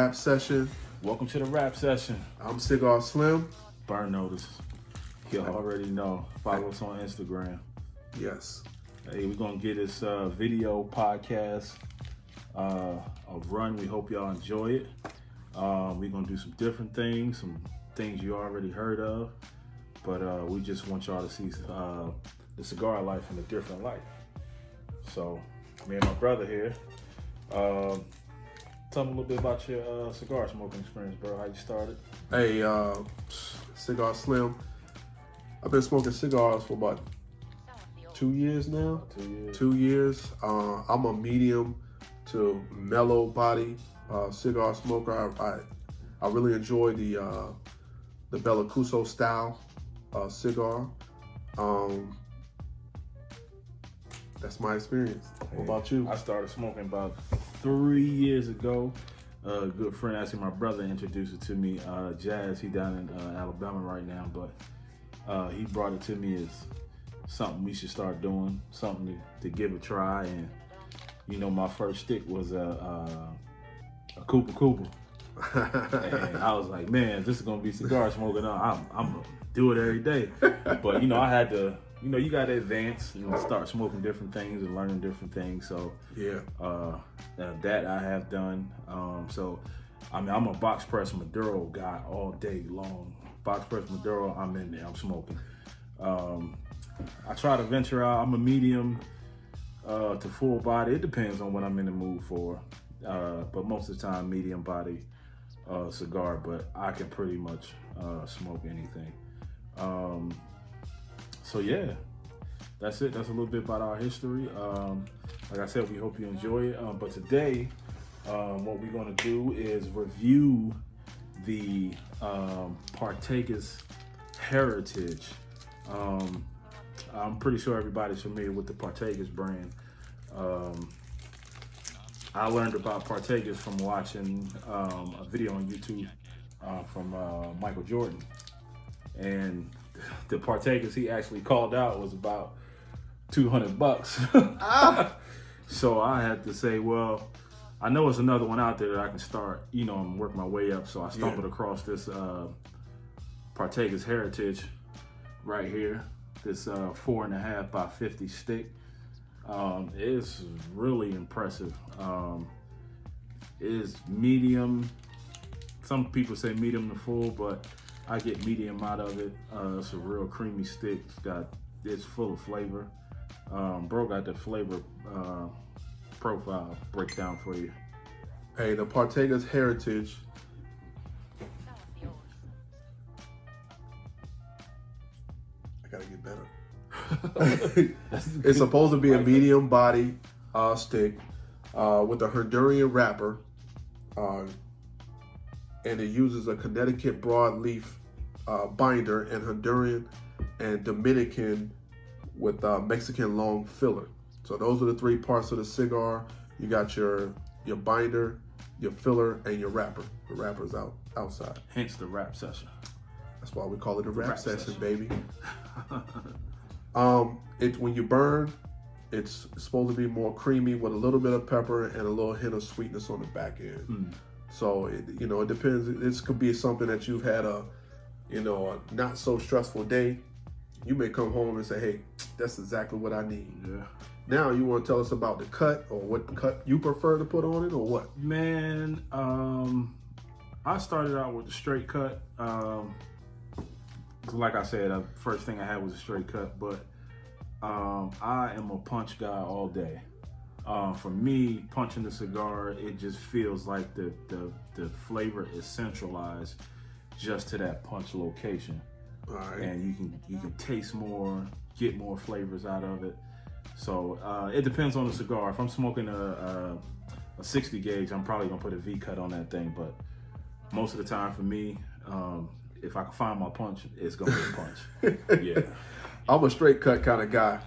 rap session. Welcome to the rap session. I'm Cigar Slim. Burn notice. You already know. Follow us on Instagram. Yes. Hey, we're going to get this video podcast a run. We hope y'all enjoy it. We're going to do some different things, some things you already heard of. But we just want y'all to see the cigar life in a different light. So, me and my brother here. Tell me a little bit about your cigar smoking experience, bro. How you started? Hey, Cigar Slim. I've been smoking cigars for about 2 years now. 2 years. 2 years. I'm a medium to mellow body cigar smoker. I really enjoy the Bellacuso style cigar. That's my experience. What about you? I started smoking about 3 years ago. A good friend, actually my brother, introduced it to me. Jazz, he down in Alabama right now, but he brought it to me as something we should start doing, something to give a try. And you know, my first stick was a Cooper Cooper. And I was like, man, this is gonna be cigar smoking. I'm gonna do it every day. But you know, I had to. You know, you got to advance and start smoking different things and learning different things. So yeah, that I have done. So I mean, I'm a box press Maduro guy all day long. Box press Maduro, I'm in there. I'm smoking. I try to venture out. I'm a medium to full body. It depends on what I'm in the mood for. But most of the time, medium body cigar. But I can pretty much smoke anything. So yeah, that's it. That's a little bit about our history. Like I said, we hope you enjoy it. But today, what we're gonna do is review the Partagas heritage. I'm pretty sure everybody's familiar with the Partagas brand. I learned about Partagas from watching a video on YouTube from Michael Jordan. And the Partagas he actually called out was about $200. So I had to say, well, I know it's another one out there that I can start, you know, and work my way up. So I stumbled across this Partagas Heritage right here, this 4.5 by 50 stick. It's really impressive. It's medium. Some people say medium to full, but I get medium out of it. It's a real creamy stick. It's full of flavor. Bro got the flavor profile breakdown for you. Hey, the Partagas Heritage. I gotta get better. It's supposed to be a medium body stick with a Honduran wrapper. And it uses a Connecticut broadleaf binder and Honduran and Dominican with Mexican long filler. So those are the three parts of the cigar. You got your binder, your filler, and your wrapper. The wrapper's outside. Hence the rap session. That's why we call it a rap session, baby. When you burn, it's supposed to be more creamy with a little bit of pepper and a little hint of sweetness on the back end. So it depends. This could be something that you've had a not so stressful day. You may come home and say, hey, that's exactly what I need. Yeah. Now you want to tell us about the cut, or what cut you prefer to put on it, or what? Man, I started out with the straight cut. Like I said, the first thing I had was a straight cut, but I am a punch guy all day. For me, punching the cigar, it just feels like the flavor is centralized just to that punch location. All right. And you can taste more, get more flavors out of it. So it depends on the cigar. If I'm smoking a 60 gauge, I'm probably gonna put a V cut on that thing. But most of the time for me, if I can find my punch, it's gonna be a punch. Yeah. I'm a straight cut kind of guy.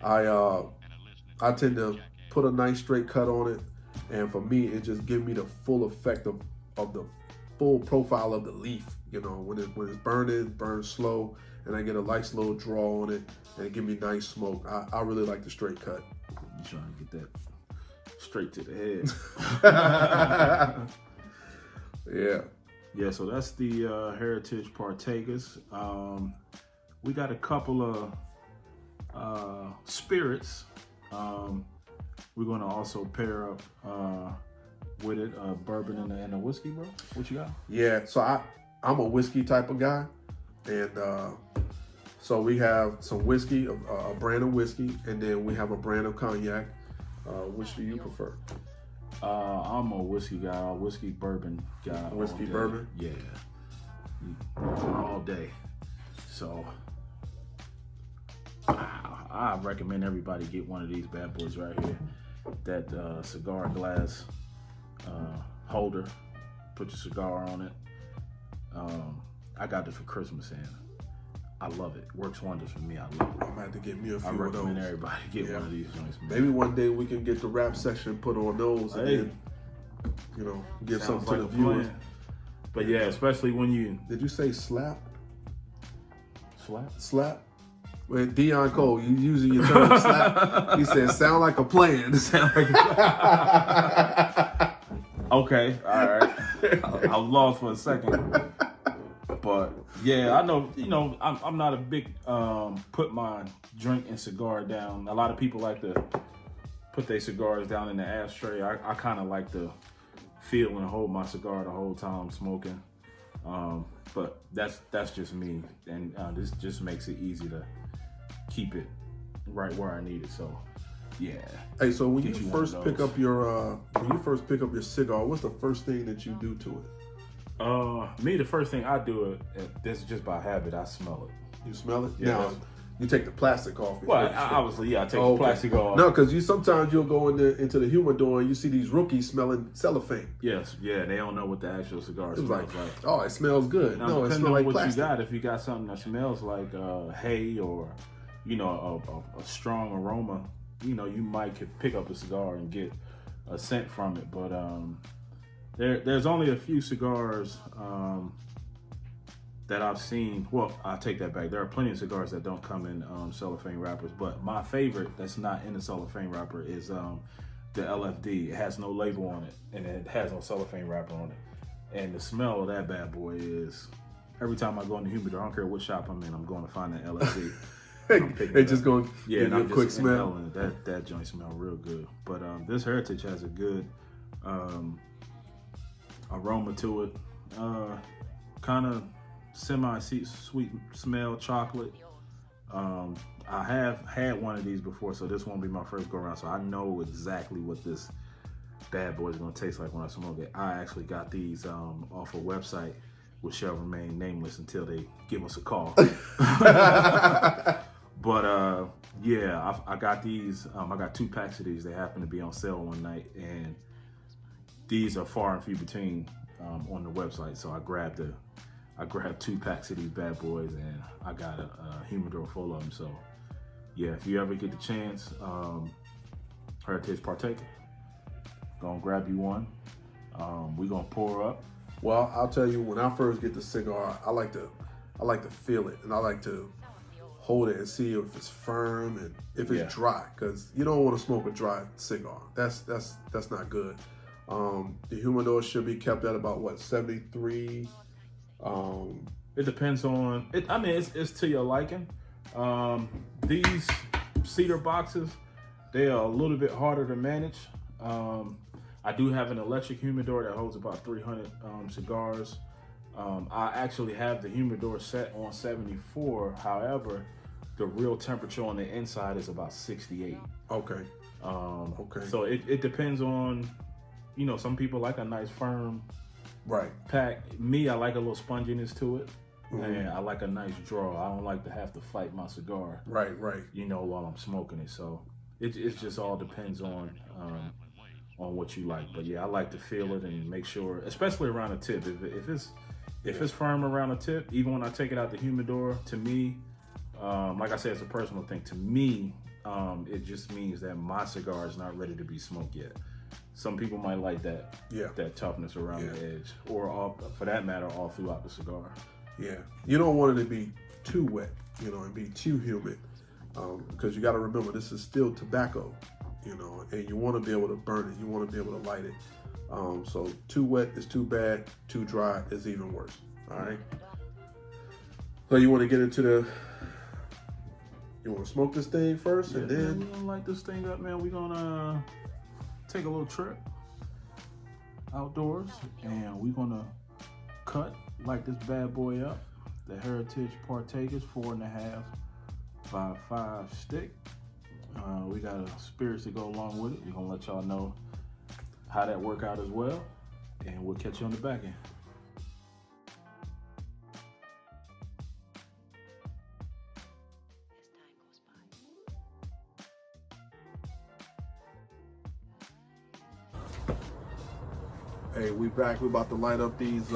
I tend to put a nice straight cut on it, and for me, it just gives me the full effect of the full profile of the leaf. You know, when it's burning, it burns slow, and I get a nice little draw on it, and it gives me nice smoke. I really like the straight cut. You trying to get that straight to the head. Yeah. Yeah, so that's the Heritage Partagas. We got a couple of spirits. We're going to also pair up with it bourbon and a whiskey, bro. What you got? Yeah, so I'm a whiskey type of guy. And so we have some whiskey, a brand of whiskey, and then we have a brand of cognac. Which do you prefer? I'm a whiskey guy, a whiskey bourbon guy. Whiskey bourbon? Yeah. All day. So I recommend everybody get one of these bad boys right here. That cigar glass holder. Put your cigar on it. I got this for Christmas and I love it. Works wonders for me. I love it. I'm gonna have to get me a few I of those. recommend everybody get one of these joints. Man. Maybe one day we can get the rap section put on those and then, give Sounds something like to the viewers. plan. But yeah, especially when you Did you say slap? slap. Slap? With Dion Cole, you using your term slap. He said, sound like a plan. Sound like okay, all right. I was lost for a second. But yeah, I know, I'm not a big put my drink and cigar down. A lot of people like to put their cigars down in the ashtray. I kind of like to feel and hold my cigar the whole time I'm smoking. But that's just me, and this just makes it easy to keep it right where I need it. So yeah. Hey, so when you Get you first one of pick those. up your cigar, what's the first thing that you do to it? Me, the first thing I do, this is just by habit, I smell it. You smell it? Yeah, Now, that's- you take the plastic off. before Well, you smoke. obviously, yeah, I take Oh, the okay. plastic off. No, because sometimes you'll go into the humidor and you see these rookies smelling cellophane. Yes, yeah, they don't know what the actual cigar It's smells like, like. oh, it smells good. Now, No, it depending smells on like what plastic. you got, if you got something that smells like hay or, a strong aroma, you might could pick up a cigar and get a scent from it. But there's only a few cigars that I've seen. Well, I take that back. There are plenty of cigars that don't come in cellophane wrappers, but my favorite that's not in the cellophane wrapper is the LFD. It has no label on it, and it has no cellophane wrapper on it. And the smell of that bad boy is, every time I go in the humidor, I don't care what shop I'm in, I'm going to find that LFD. They just going to Yeah, give and you a I'm quick just smell. inhaling it. That joint smell real good. But this Heritage has a good aroma to it. Kind of semi-sweet smell, chocolate. I have had one of these before, so this won't be my first go around. So I know exactly what this bad boy is going to taste like when I smoke it. I actually got these off a website, which shall remain nameless until they give us a call. But yeah, I got these. I got 2 packs of these. They happened to be on sale one night, and these are far and few between on the website. So I grabbed 2 packs of these bad boys, and I got a humidor full of them. So yeah, if you ever get the chance, Heritage Partaker, gonna grab you one. We gonna pour up. Well, I'll tell you, when I first get the cigar, I like to feel it, and I like to hold it and see if it's firm and if it's dry, because you don't want to smoke a dry cigar. That's not good. The humidor should be kept at about 73. It depends on it. I mean, it's to your liking. These cedar boxes, they are a little bit harder to manage. I do have an electric humidor that holds about 300 cigars. I actually have the humidor set on 74. However, the real temperature on the inside is about 68. Okay. Okay. So it depends on, some people like a nice firm Right. pack. Me, I like a little sponginess to it. Mhm. And I like a nice draw. I don't like to have to fight my cigar, Right. while I'm smoking it. So it just all depends on what you like. But yeah, I like to feel it and make sure, especially around the tip. If it's firm around the tip, even when I take it out the humidor, to me, like I said, it's a personal thing. To me, it just means that my cigar is not ready to be smoked yet. Some people might like that, that toughness around the edge, or for that matter, all throughout the cigar. Yeah. You don't want it to be too wet, and be too humid, because you got to remember, this is still tobacco, and you want to be able to burn it. You want to be able to light it. So too wet is too bad, too dry is even worse. All right. So you want to get into you want to smoke this thing first, and then we're gonna light this thing up, man. We're gonna take a little trip outdoors, and we're gonna light this bad boy up. The Heritage Partagas 4.5 by 5 stick. We got a spirits to go along with it. We're gonna let y'all know how that work out as well, and we'll catch you on the back end. hey, we back. We about to light up these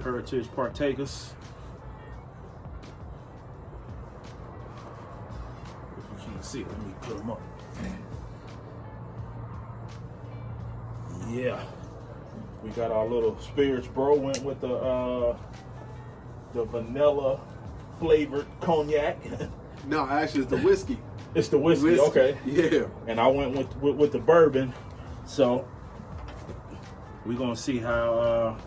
Heritage Partagas. If you can't see it, let me put them up. Yeah, we got our little spirits, bro. Went with the vanilla flavored cognac. No, actually, it's the whiskey. It's the whiskey, okay. Yeah. And I went with the bourbon. So we're gonna see how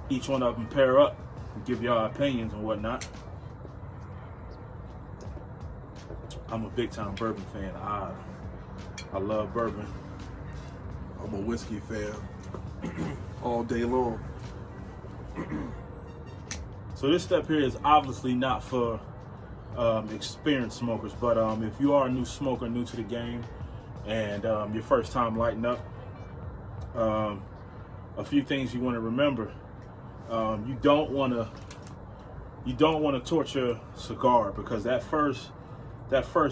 each one of them pair up and give y'all opinions and whatnot. I'm a big time bourbon fan. I love bourbon. I'm a whiskey fan all day long. So this step here is obviously not for experienced smokers, but if you are a new smoker, new to the game, and your first time lighting up, a few things you want to remember. You don't want to torch your cigar, because that first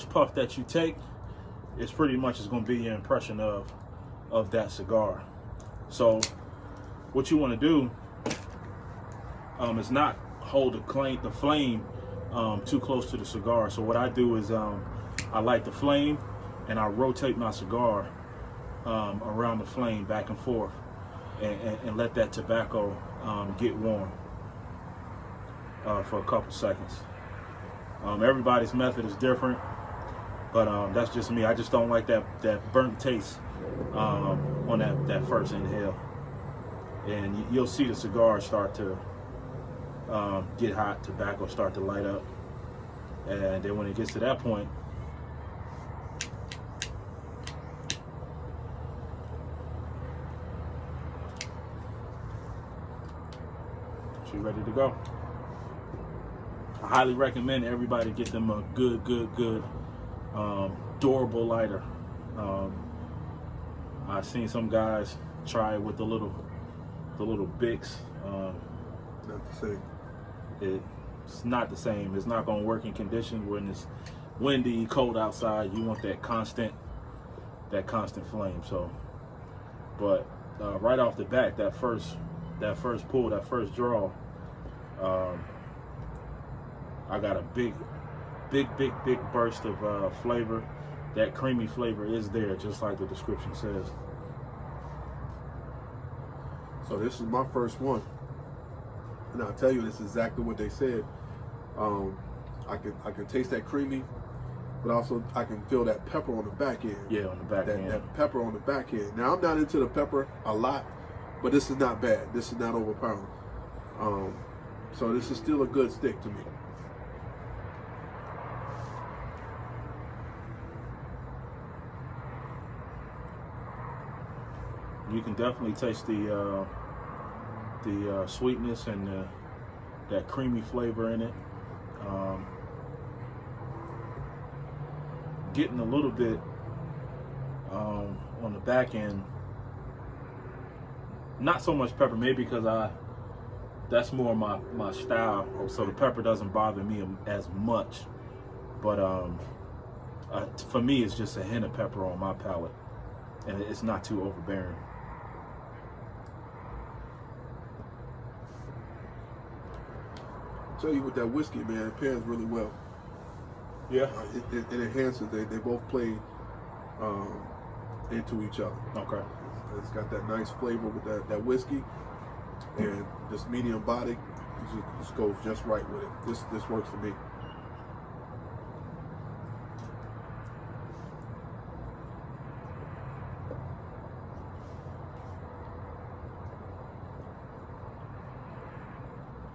puff that you take is pretty much is going to be your impression of that cigar. So what you want to do is not hold the flame too close to the cigar. So what I do is I light the flame and I rotate my cigar around the flame back and forth, and let that tobacco get warm for a couple seconds. Everybody's method is different, but that's just me. I just don't like that burnt taste on that first inhale. And you'll see the cigar start to get hot, tobacco start to light up. And then when it gets to that point, she's ready to go. I highly recommend everybody get them a good durable lighter. I've seen some guys try it with the little Bics. Not the same. It's not the same. It's not going to work in conditions when it's windy, cold outside. You want that constant flame. So, but right off the bat, that first pull, that first draw, I got a big burst of flavor. That creamy flavor is there, just like the description says. So this is my first one, and I'll tell you, this is exactly what they said. I can taste that creamy, but also I can feel that pepper on the back end. Yeah, on the back end. That pepper on the back end. Now I'm not into the pepper a lot, but this is not bad. This is not overpowering. So this is still a good stick to me. You can definitely taste the sweetness and that creamy flavor in it. Getting a little bit on the back end. Not so much pepper, maybe because that's more my style. So the pepper doesn't bother me as much. But for me, it's just a hint of pepper on my palate, and it's not too overbearing. Tell you with that whiskey, man, it pairs really well. Yeah. It enhances. They both play into each other. Okay. It's got that nice flavor with that whiskey, and this medium body just goes just right with it. This works for me.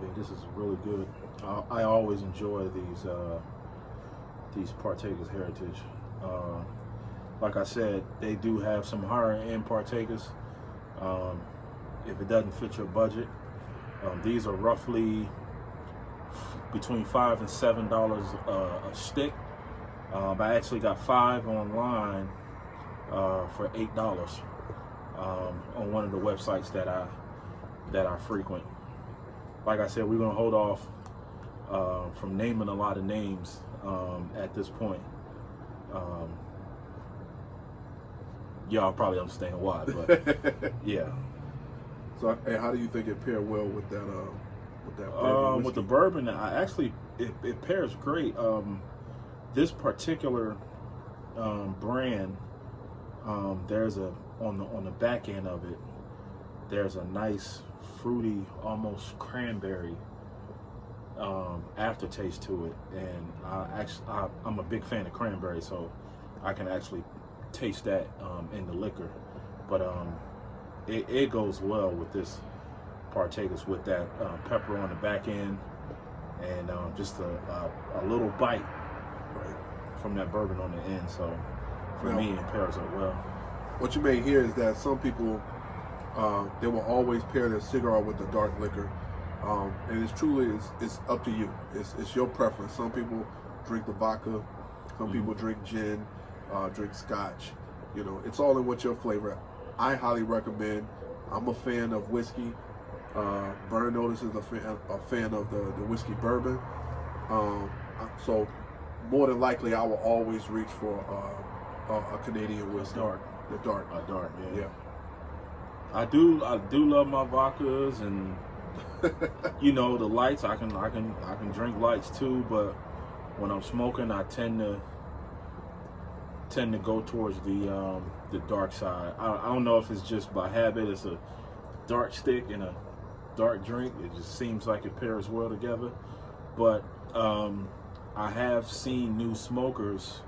Yeah, this is really good. I always enjoy these Partagas Heritage. Like I said, they do have some higher end Partagas. If it doesn't fit your budget, these are roughly between $5 and $7 a stick. I actually got 5 online for $8 on one of the websites that I frequent. Like I said, we're gonna hold off from naming a lot of names at this point. Y'all probably understand why, but yeah. So, hey, how do you think it paired well with that? With the bourbon, it pairs great. This particular brand, there's on the back end of it, there's a nice fruity, almost cranberry aftertaste to it, and I'm a big fan of cranberry, so I can actually taste that in the liquor. But it goes well with this Partagas with that pepper on the back end, and just a little bite from that bourbon on the end. So for me, it pairs up well. What you may hear is that some people they will always pair their cigar with the dark liquor, and it's up to you. It's your preference. Some people drink the vodka, some people drink gin, drink scotch. You know, it's all in what your flavor. I highly recommend. I'm a fan of whiskey. Burn Notice is a fan of the whiskey bourbon. So more than likely, I will always reach for a Canadian whiskey. The dark. Yeah. I do love my vodkas, and you know, the lights. I can drink lights too, but when I'm smoking, I tend to go towards the dark side. I don't know if it's just by habit. It's a dark stick and a dark drink. It just seems like it pairs well together. But I have seen new smokers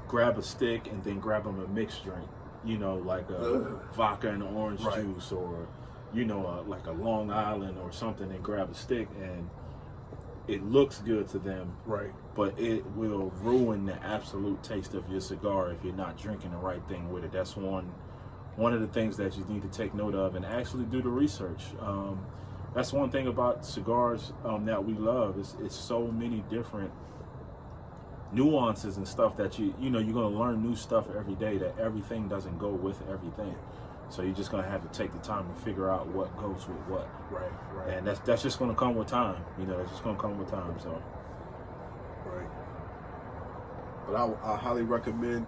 grab a stick and then grab them a mixed drink, you know, like a vodka and orange juice, or you know, like a Long Island or something, and grab a stick, and it looks good to them, right? But it will ruin the absolute taste of your cigar if you're not drinking the right thing with it. That's one of the things that you need to take note of and actually do the research. That's one thing about cigars that we love. It's so many different nuances and stuff that you know you're going to learn new stuff every day, that everything doesn't go with everything. So you're just going to have to take the time to figure out what goes with what. Right. And that's just going to come with time. You know, it's just going to come with time. So. Right. But I highly recommend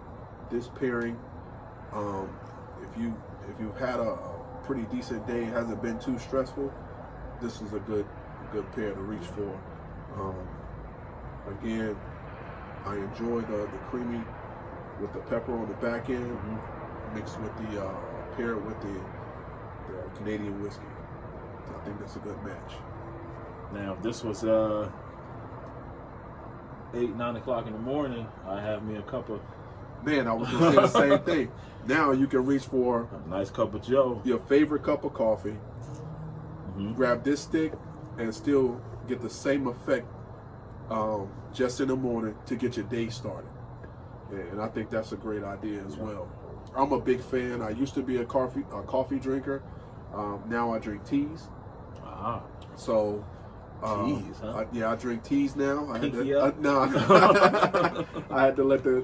this pairing. If you've had a pretty decent day, hasn't been too stressful, this is a good pair to reach for. Again, I enjoy the creamy with the pepper on the back end, mixed with the paired with the Canadian whiskey. I think that's a good match. Now, if this was 8, 9 o'clock in the morning, I have me a cup of. Man, I was gonna say the same thing. Now you can reach for a nice cup of Joe, your favorite cup of coffee. Grab this stick and still get the same effect just in the morning to get your day started. And I think that's a great idea as well. I'm a big fan. I used to be a coffee drinker. Now I drink teas. So teas, huh? I drink teas now. I had Pinky to, up? no, I had to let the.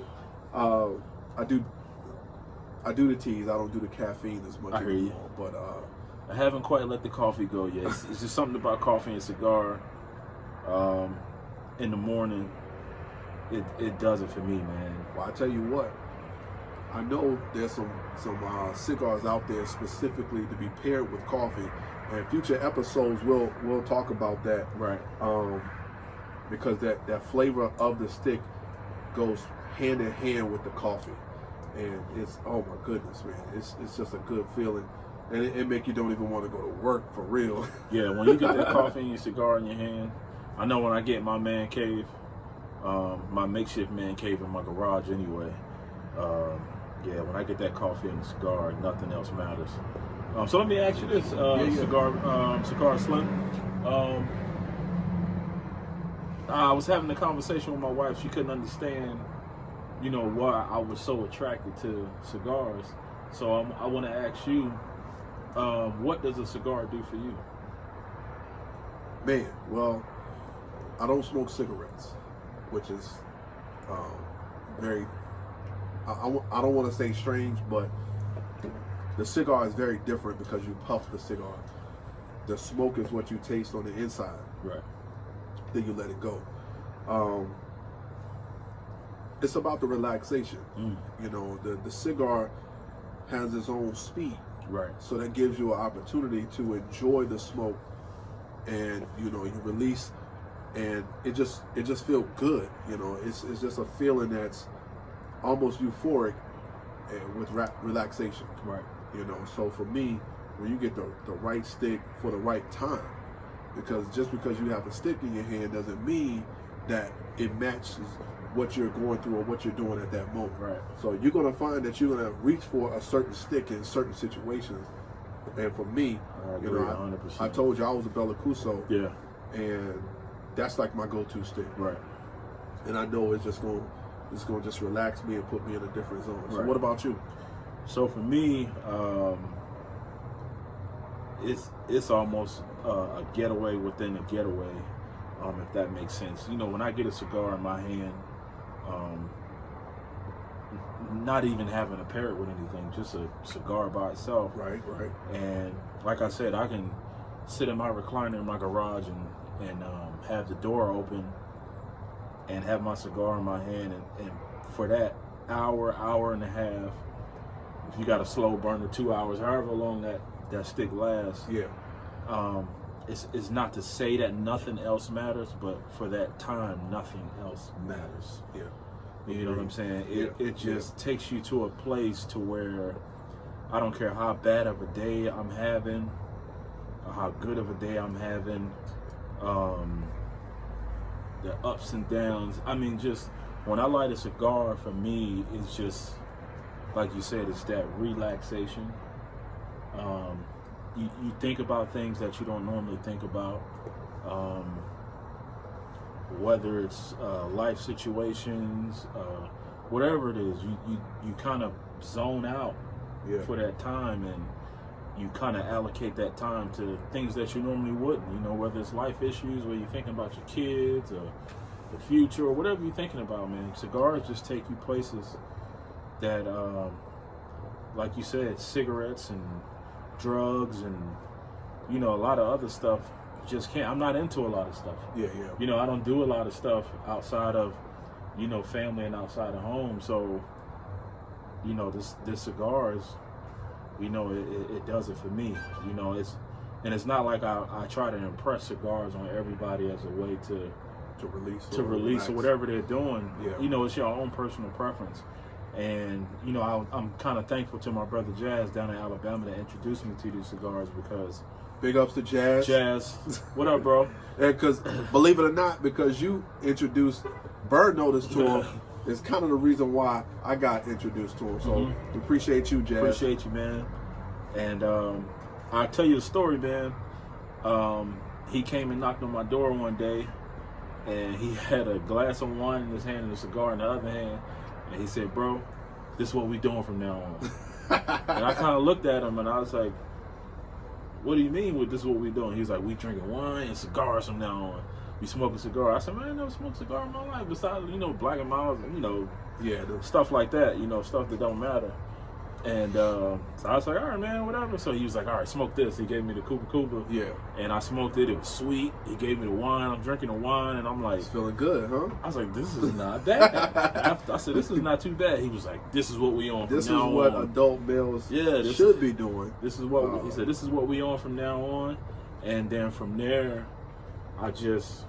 I do the teas. I don't do the caffeine as much anymore. But I haven't quite let the coffee go yet. It's just something about coffee and cigar. In the morning, it does it for me, man. Well, I tell you what, I know there's some cigars out there specifically to be paired with coffee, and future episodes we'll talk about that. Right. Because that flavor of the stick goes hand in hand with the coffee, and it's, oh my goodness, man, it's just a good feeling, and it make you don't even want to go to work for real. Yeah, when you get that coffee and your cigar in your hand. I know when I get my man cave, my makeshift man cave in my garage anyway, Yeah, when I get that coffee and a cigar, nothing else matters. So let me ask you this, Cigar Slim. I was having a conversation with my wife. She couldn't understand, why I was so attracted to cigars. So I want to ask you, what does a cigar do for you? Man, well, I don't smoke cigarettes, which is very, I don't want to say strange, but the cigar is very different because you puff the cigar. The smoke is what you taste on the inside. Right. Then you let it go. It's about the relaxation. The cigar has its own speed. Right. So that gives you an opportunity to enjoy the smoke, and you release, and it just feels good. It's just a feeling that's almost euphoric with relaxation. Right. So for me, when you get the right stick for the right time, because just because you have a stick in your hand doesn't mean that it matches what you're going through or what you're doing at that moment. Right. So you're going to find that you're going to reach for a certain stick in certain situations. And for me, I agree, 100%. I told you I was a Bellacuso. Yeah. And that's like my go-to stick. Right. And I know it's going to just relax me and put me in a different zone. So Right. What about you? So for me, it's almost a getaway within a getaway, if that makes sense. When I get a cigar in my hand, not even having to pair it with anything, just a cigar by itself. Right. And like I said, I can sit in my recliner in my garage and have the door open and have my cigar in my hand, and for that hour and a half, if you got a slow burner, 2 hours, however long that stick lasts. Yeah. It's not to say that nothing else matters, but for that time, nothing else matters. Yeah. You know what I'm saying? Yeah. It just takes you to a place to where I don't care how bad of a day I'm having, or how good of a day I'm having, the ups and downs. I mean, just when I light a cigar, for me, it's just, like you said, it's that relaxation. You think about things that you don't normally think about, whether it's life situations, whatever it is. You kind of zone out for that time, and you kind of allocate that time to things that you normally wouldn't. Whether it's life issues where you're thinking about your kids or the future or whatever you're thinking about, man. Cigars just take you places that, like you said, cigarettes and drugs and a lot of other stuff just can't. I'm not into a lot of stuff. Yeah. I don't do a lot of stuff outside of family and outside of home. So this cigars, it does it for me. It's not like I try to impress cigars on everybody as a way to release or whatever they're doing. Yeah. It's your own personal preference. And I'm kind of thankful to my brother Jazz down in Alabama that introduced me to these cigars, because big ups to Jazz. What up, bro? And because, believe it or not, because you introduced Bird Notice to him, is kind of the reason why I got introduced to him. So we appreciate you, Jazz. Appreciate you, man. And I'll tell you a story, man. He came and knocked on my door one day, and he had a glass of wine in his hand and a cigar in the other hand. And he said, "Bro, this is what we doing from now on." And I kind of looked at him and I was like, "What do you mean with this is what we doing?" He was like, "We drinking wine and cigars from now on. We smoking cigar." I said, "Man, I never smoked a cigar in my life besides, Black and Miles, stuff like that, stuff that don't matter." And so I was like, "All right, man, whatever." So he was like, "All right, smoke this." He gave me the Cuba Cuba. Yeah. And I smoked it. It was sweet. He gave me the wine. I'm drinking the wine, and I'm like, it's feeling good, huh? I was like, "This is not bad." I said, "This is not too bad." He was like, "This is what we on from now on." This is what adult males should be doing. This is what he said. "This is what we on from now on." And then from there, I just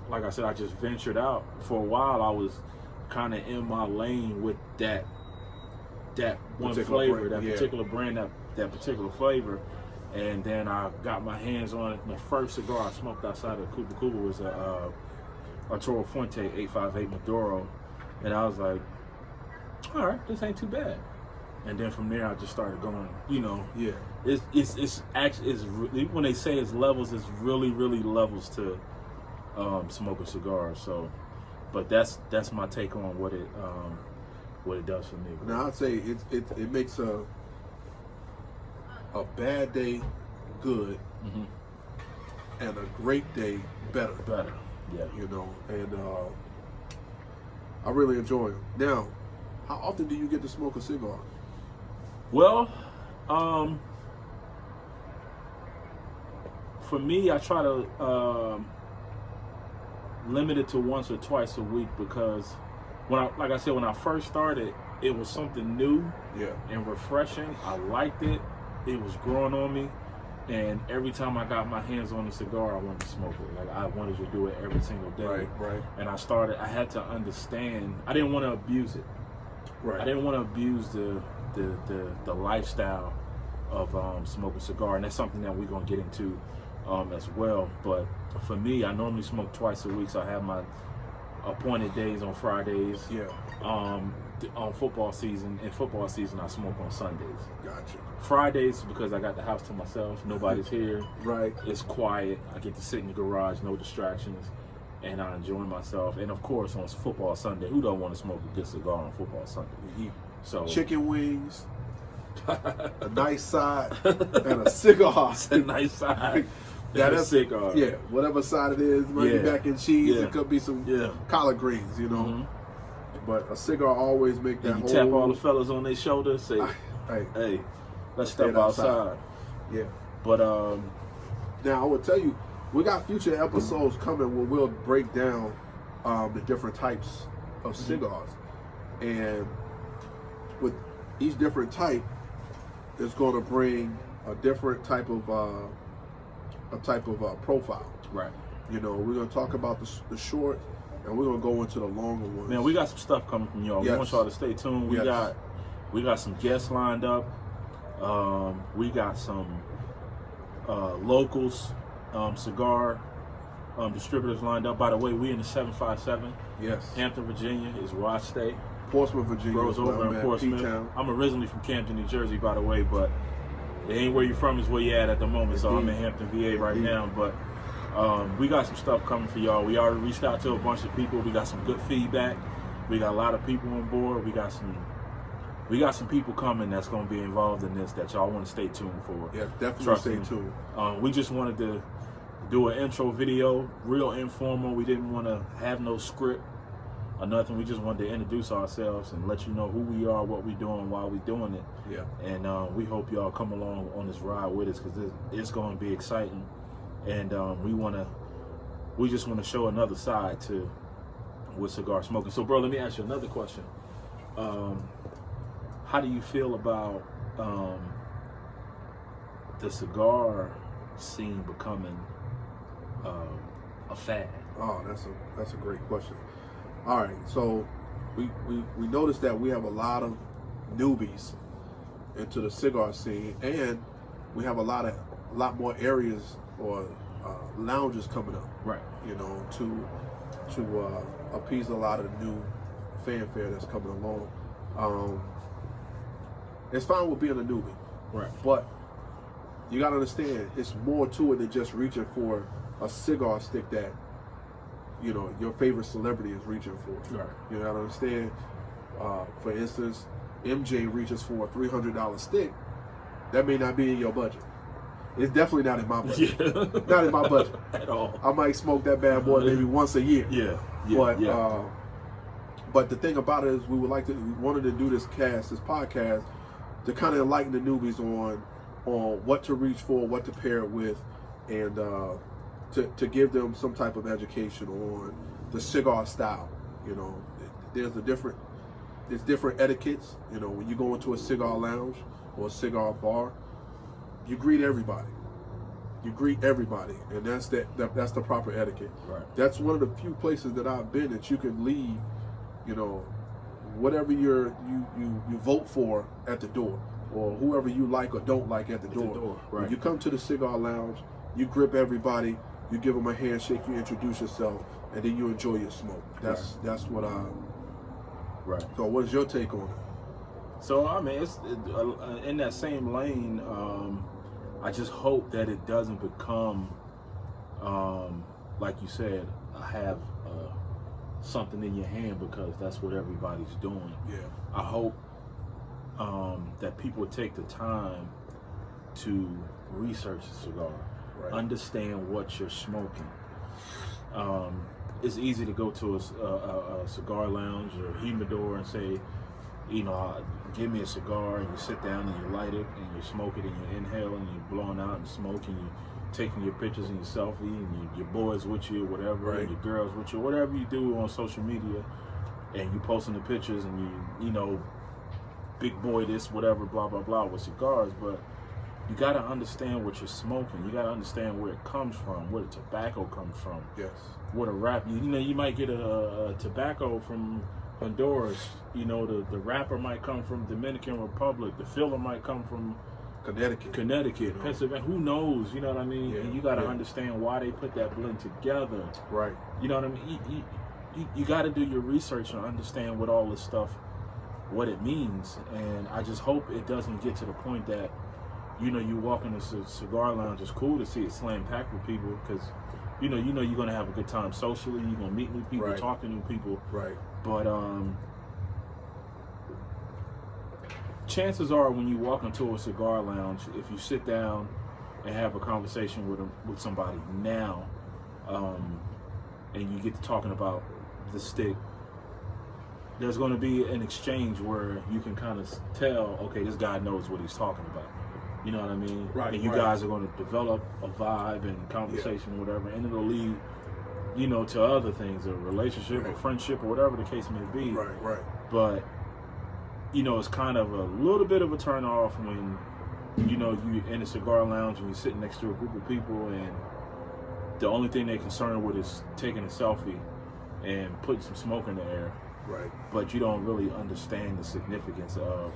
ventured out. For a while, I was kind of in my lane with that one flavor, particular brand, that particular flavor. And then I got my hands on it. The first cigar I smoked outside of Cuba Cuba was a Toro Fuente 858 Maduro. And I was like, all right, this ain't too bad. and then from there I just started going. Yeah. It's actually when they say it's levels, it's really levels to smoking cigars. So, but that's my take on what it does for me. Now I'd say it makes a bad day good, and a great day better. Better, yeah. And I really enjoy them. Now, how often do you get to smoke a cigar? Well, for me, I try to limit it to once or twice a week, because when I first started, it was something new, and refreshing. I liked it. It was growing on me, and every time I got my hands on a cigar, I wanted to smoke it. Like, I wanted to do it every single day. Right. And I had to understand. I didn't want to abuse it. Right. I didn't want to abuse the lifestyle of smoking cigar, and that's something that we're gonna get into as well. But for me, I normally smoke twice a week, so I have my appointed days on Fridays. Yeah. On football season, I smoke on Sundays. Gotcha. Fridays, because I got the house to myself, nobody's here. Right. It's quiet. I get to sit in the garage, no distractions, and I enjoy myself. And of course, on football Sunday, who don't want to smoke a good cigar on football Sunday? So chicken wings, a nice side, and a cigar. A nice side. That's a cigar. Yeah, whatever side it is, maybe mac and cheese. It could be some collard greens, But a cigar always make that. You tap all the fellas on their shoulder, say, "Hey, let's step outside." Yeah. But now I would tell you, we got future episodes coming where we'll break down the different types of cigars, and with each different type, it's going to bring a different type of profile. Right. We're going to talk about the short, and we're going to go into the longer ones. Man, we got some stuff coming from y'all. Yes. We want y'all to stay tuned. We got some guests lined up. We got some locals, cigar distributors lined up. By the way, we in the 757. Yes. Hampton, Virginia is where I stay. Portsmouth, Virginia. Grows over in Portsmouth. I'm originally from Camden, New Jersey, by the way, but it ain't where you're from, is where you're at the moment. So I'm in Hampton, VA right now. But we got some stuff coming for y'all. We already reached out to a bunch of people. We got some good feedback. We got a lot of people on board. We got some people coming that's going to be involved in this that y'all want to stay tuned for. Yeah, definitely stay tuned. We just wanted to do an intro video, real informal. We didn't want to have no script or nothing. We just wanted to introduce ourselves and let you know who we are, what we're doing, why we're doing it. Yeah. And we hope y'all come along on this ride with us, because it's going to be exciting. And we just want to show another side to with cigar smoking. So, bro, let me ask you another question. How do you feel about the cigar scene becoming a fad? Oh, that's a great question. All right, so we noticed that we have a lot of newbies into the cigar scene, and we have a lot more areas or lounges coming up. Right. To appease a lot of the new fanfare that's coming along. It's fine with being a newbie. Right. But you got to understand, it's more to it than just reaching for a cigar stick that your favorite celebrity is reaching for. Right. You got to understand. For instance, MJ reaches for a $300 stick. That may not be in your budget. It's definitely not in my budget. Yeah. Not in my budget at all. I might smoke that bad boy maybe once a year. Yeah. But the thing about it is, we wanted to do this podcast to kind of enlighten the newbies on what to reach for, what to pair it with, and to give them some type of education on the cigar style. There's different etiquettes. When you go into a cigar lounge or a cigar bar, you greet everybody. And that's the proper etiquette. Right. That's one of the few places that I've been that you can leave, whatever you vote for at the door, or whoever you like or don't like at the door. Right. When you come to the cigar lounge, you grip everybody, you give them a handshake, you introduce yourself, and then you enjoy your smoke. That's what I. Right. So, what's your take on it? So I mean, in that same lane. I just hope that it doesn't become, like you said, have something in your hand because that's what everybody's doing. Yeah. I hope that people take the time to research a cigar, Right. understand what you're smoking. It's easy to go to a cigar lounge or humidor and say, give me a cigar, and you sit down and you light it and you smoke it and you inhale and you're blowing out and smoking, you're taking your pictures and your selfie and your boys with you, whatever, right. and your girls with you, whatever you do on social media, and you posting the pictures and you big boy this, whatever, blah, blah, blah with cigars. But you got to understand what you're smoking. You got to understand where it comes from, where the tobacco comes from. Yes. What a wrap. You might get a tobacco from Honduras. The wrapper might come from Dominican Republic. The filler might come from Connecticut, Pennsylvania. Who knows? You know what I mean? Yeah. And you got to understand why they put that blend together. Right. You know what I mean? You got to do your research and understand what all this stuff, what it means. And I just hope it doesn't get to the point that, you walk in a cigar lounge. It's cool to see it slam packed with people because, you're going to have a good time socially. You're going to meet new people, right. talk to new people. Right. But chances are when you walk into a cigar lounge, if you sit down and have a conversation with somebody now, and you get to talking about the stick, there's going to be an exchange where you can kind of tell, okay, this guy knows what he's talking about. You know what I mean? Right. And you guys are going to develop a vibe and conversation or whatever, and it'll lead, to other things, a relationship, right. a friendship, or whatever the case may be. Right. But, it's kind of a little bit of a turn off when, you in a cigar lounge and you're sitting next to a group of people and the only thing they're concerned with is taking a selfie and putting some smoke in the air. Right. But you don't really understand the significance of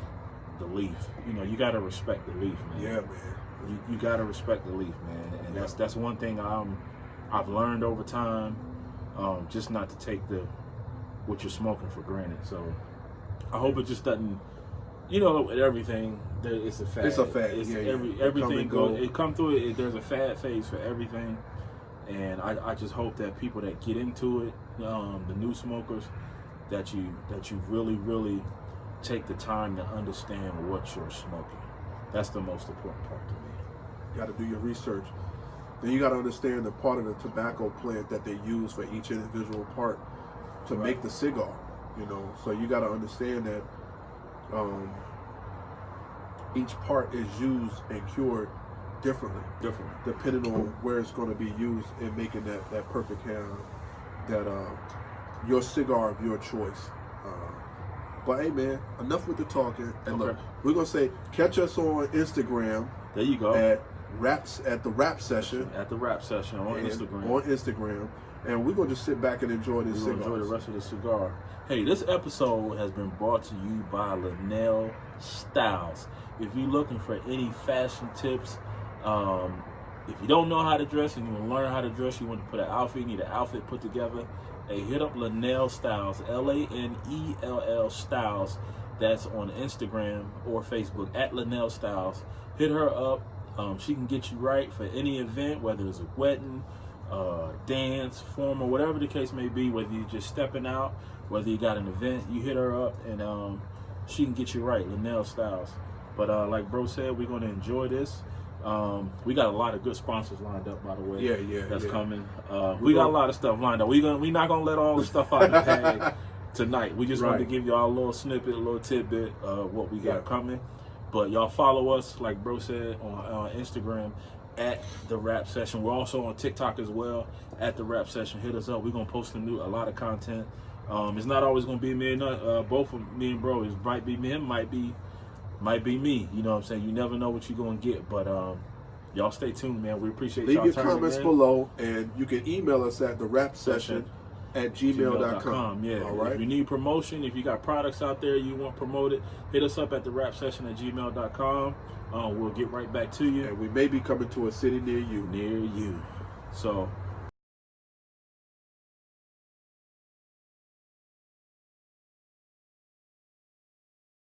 the leaf. You got to respect the leaf, man. Yeah, man. You got to respect the leaf, man. And that's one thing I've learned over time, just not to take what you're smoking for granted. So I hope it just doesn't, with everything, it's a fad. It's a fad. Everything goes. It come through it. There's a fad phase for everything, and I just hope that people that get into it, the new smokers, that you really, really take the time to understand what you're smoking. That's the most important part to me. You got to do your research. Then you got to understand the part of the tobacco plant that they use for each individual part to right. make the cigar. So you got to understand that each part is used and cured differently, depending on where it's going to be used in making that perfect your cigar of your choice. But hey, man, enough with the talking. And look, we're gonna say catch us on Instagram. There you go. At the rap session. At the rap session on Instagram. On Instagram, and we're gonna just sit back and enjoy this cigar. Enjoy the rest of the cigar. Hey, this episode has been brought to you by Linnell Styles. If you're looking for any fashion tips, if you don't know how to dress and you want to learn how to dress, you want to put an outfit, you need an outfit put together. Hey, hit up Linnell Styles, Lanell Styles. That's on Instagram or Facebook at Linnell Styles. Hit her up. She can get you right for any event, whether it's a wedding, dance, formal, whatever the case may be. Whether you're just stepping out, whether you got an event, you hit her up and she can get you right. Linnell Styles. But like bro said, we're going to enjoy this. We got a lot of good sponsors lined up, by the way. That's coming. We got a lot of stuff lined up. We're not gonna let all the stuff out of the bag tonight. We just wanted to give y'all a little snippet, a little tidbit of what we got coming. But y'all follow us, like bro said, on Instagram at the Rap Session. We're also on TikTok as well at the Rap Session. Hit us up. We're gonna post a lot of content. It's not always gonna be me and both of me and bro. It might be me, might be me. You know what I'm saying? You never know what you're going to get. But y'all stay tuned, man. We appreciate y'all. Leave your comments below, and you can email us at therapsession@gmail.com. Yeah. All right. If you need promotion, if you got products out there you want promoted, hit us up at therapsession@gmail.com. We'll get right back to you. And we may be coming to a city near you. So